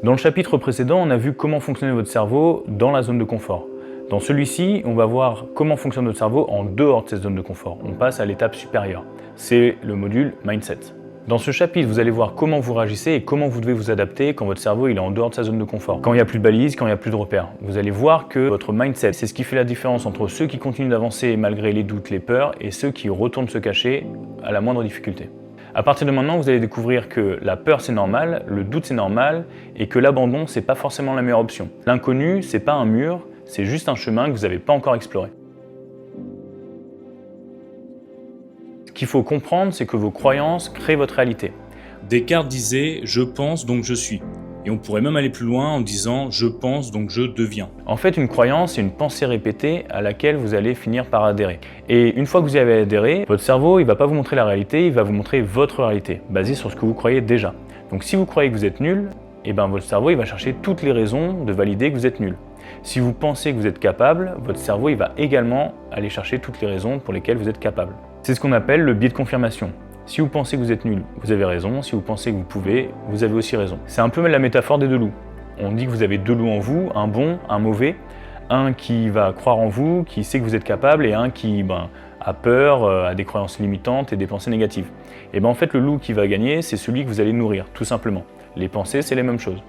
Dans le chapitre précédent, on a vu comment fonctionnait votre cerveau dans la zone de confort. Dans celui-ci, on va voir comment fonctionne notre cerveau en dehors de cette zone de confort. On passe à l'étape supérieure. C'est le module Mindset. Dans ce chapitre, vous allez voir comment vous réagissez et comment vous devez vous adapter quand votre cerveau est en dehors de sa zone de confort. Quand il n'y a plus de balises, quand il n'y a plus de repères. Vous allez voir que votre mindset, c'est ce qui fait la différence entre ceux qui continuent d'avancer malgré les doutes, les peurs, et ceux qui retournent se cacher à la moindre difficulté. À partir de maintenant, vous allez découvrir que la peur c'est normal, le doute c'est normal, et que l'abandon c'est pas forcément la meilleure option. L'inconnu, c'est pas un mur, c'est juste un chemin que vous n'avez pas encore exploré. Ce qu'il faut comprendre, c'est que vos croyances créent votre réalité. Descartes disait « je pense donc je suis ». Et on pourrait même aller plus loin en disant « je pense donc je deviens ». En fait, une croyance, c'est une pensée répétée à laquelle vous allez finir par adhérer. Et une fois que vous y avez adhéré, votre cerveau, il ne va pas vous montrer la réalité, il va vous montrer votre réalité, basée sur ce que vous croyez déjà. Donc si vous croyez que vous êtes nul, votre cerveau, il va chercher toutes les raisons de valider que vous êtes nul. Si vous pensez que vous êtes capable, votre cerveau, il va également aller chercher toutes les raisons pour lesquelles vous êtes capable. C'est ce qu'on appelle le biais de confirmation. Si vous pensez que vous êtes nul, vous avez raison. Si vous pensez que vous pouvez, vous avez aussi raison. C'est un peu la métaphore des deux loups. On dit que vous avez deux loups en vous, un bon, un mauvais. Un qui va croire en vous, qui sait que vous êtes capable, et un qui a peur, a des croyances limitantes et des pensées négatives. Et en fait, le loup qui va gagner, c'est celui que vous allez nourrir, tout simplement. Les pensées, c'est les mêmes choses.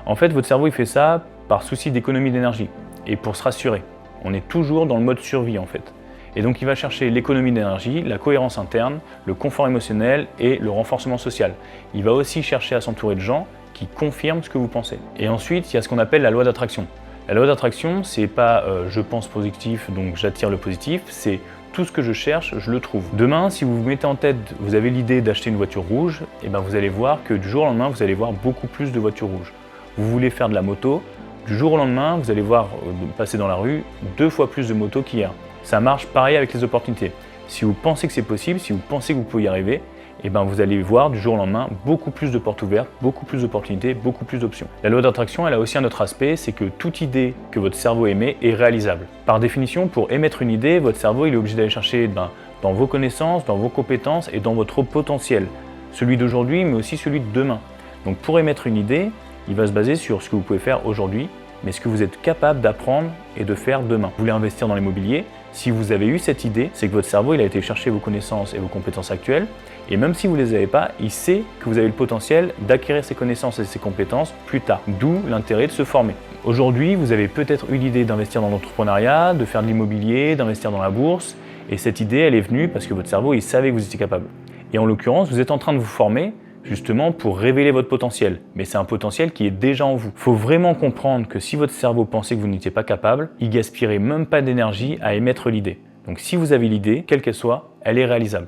En fait, votre cerveau, il fait ça par souci d'économie d'énergie et pour se rassurer. On est toujours dans le mode survie, en fait. Et donc il va chercher l'économie d'énergie, la cohérence interne, le confort émotionnel et le renforcement social. Il va aussi chercher à s'entourer de gens qui confirment ce que vous pensez. Et ensuite, il y a ce qu'on appelle la loi d'attraction. La loi d'attraction, c'est pas je pense positif, donc j'attire le positif, c'est tout ce que je cherche, je le trouve. Demain, si vous vous mettez en tête, vous avez l'idée d'acheter une voiture rouge, vous allez voir que du jour au lendemain, vous allez voir beaucoup plus de voitures rouges. Vous voulez faire de la moto, du jour au lendemain, vous allez voir passer dans la rue 2 fois plus de motos qu'hier. Ça marche pareil avec les opportunités. Si vous pensez que c'est possible, si vous pensez que vous pouvez y arriver, vous allez voir du jour au lendemain beaucoup plus de portes ouvertes, beaucoup plus d'opportunités, beaucoup plus d'options. La loi d'attraction, elle a aussi un autre aspect, c'est que toute idée que votre cerveau émet est réalisable. Par définition, pour émettre une idée, votre cerveau il est obligé d'aller chercher dans vos connaissances, dans vos compétences et dans votre potentiel. Celui d'aujourd'hui, mais aussi celui de demain. Donc pour émettre une idée, il va se baser sur ce que vous pouvez faire aujourd'hui, mais ce que vous êtes capable d'apprendre et de faire demain. Vous voulez investir dans l'immobilier, si vous avez eu cette idée, c'est que votre cerveau il a été chercher vos connaissances et vos compétences actuelles, et même si vous ne les avez pas, il sait que vous avez le potentiel d'acquérir ces connaissances et ces compétences plus tard, d'où l'intérêt de se former. Aujourd'hui, vous avez peut-être eu l'idée d'investir dans l'entrepreneuriat, de faire de l'immobilier, d'investir dans la bourse, et cette idée elle est venue parce que votre cerveau il savait que vous étiez capable. Et en l'occurrence, vous êtes en train de vous former justement pour révéler votre potentiel. Mais c'est un potentiel qui est déjà en vous. Il faut vraiment comprendre que si votre cerveau pensait que vous n'étiez pas capable, il gaspillerait même pas d'énergie à émettre l'idée. Donc si vous avez l'idée, quelle qu'elle soit, elle est réalisable.